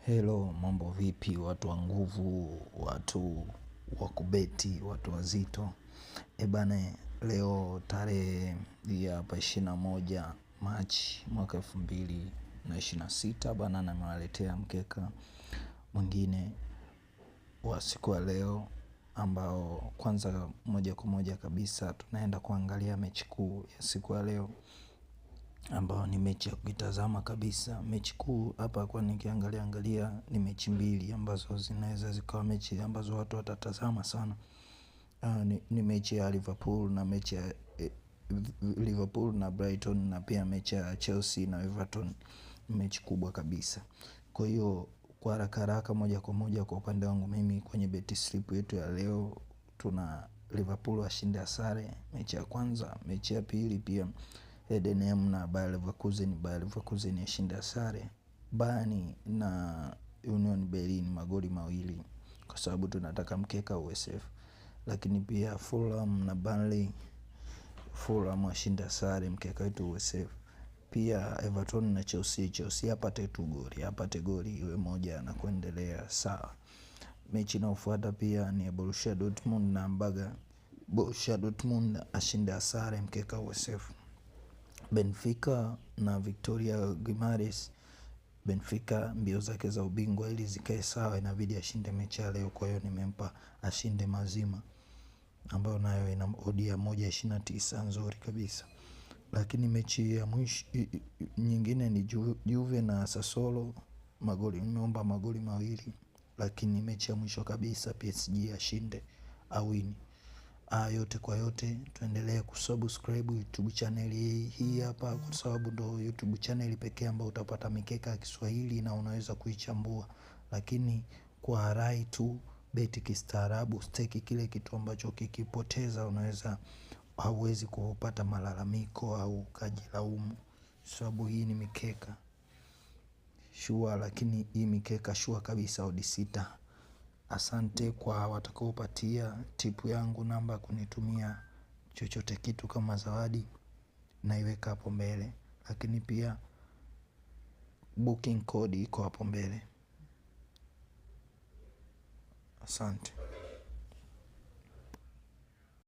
Hello, mambo vipi, watu wa nguvu, watu wa kubeti, watu wazito. Bana, leo tarehe ya hapa 21 Machi mwaka 2026 bana, nimewaletea mkeka mwingine wa siku ya leo, ambao kwanza moja kwa moja kabisa tunaenda kuangalia mechi kuu ya siku ya leo, ambao ni mechi ya kuitazama kabisa. Mechi kuu hapa kwa nikiangalia ni mechi mbili ambazo zinaweza zikawa mechi ambazo watu watatazama sana. Ni mechi ya Liverpool na mechi ya Liverpool na Brighton, na pia mechi ya Chelsea na Everton. Mechi kubwa kabisa. Kwa hiyo kwa haraka haraka moja kwa moja kwa upande wangu mimi kwenye beti slip yetu ya leo, tuna Liverpool washinde sare mechi ya kwanza. Mechi ya pili pia Edenham na Bayer Leverkusen yashinda sare. Bayern na Union Berlin magoli mawili, kwa sababu tunataka mkeka uwe safe. Lakini pia Fulham na Burnley, Fulham washinda sare, mkeka wetu uwe safe. Pia Everton na Chelsea apate goli iwe moja na kuendelea sawa. Mechi inayofuata pia ni Borussia Dortmund na Braga. Borussia Dortmund ashinda sare, mkeka uwe safe. Benfica na Victoria Guimares. Benfica mbio zake za ubingwa ili zikae sawa inabidi ashinde mechi ya leo, kwa hiyo nimempa ashinde mazima, ambayo nayo ina odia 1.29 nzuri kabisa. Lakini mechi ya mwisho nyingine ni Juve na Sassuolo, nimeomba magoli mawili. Lakini mechi ya mwisho kabisa PSG ashinde awini. Yote kwa yote, tuendelee kusubscribe YouTube channel hii hapa, kwa sababu ndo YouTube channel pekee ambayo utapata mikeka ya Kiswahili na unaweza kuichambua. Lakini kwa rai tu, beti kistaarabu, steki kile kitu ambacho kikipoteza unaweza hauwezi kupata malalamiko au kajilaumu, sababu hii ni mikeka shua. Lakini hii mikeka shua kabisa odi 6. Asante kwa watakaopatia tipu yangu, namba kunitumia chochote kitu kama zawadi naiweka hapo mbele. Lakini pia booking code iko hapo mbele. Asante.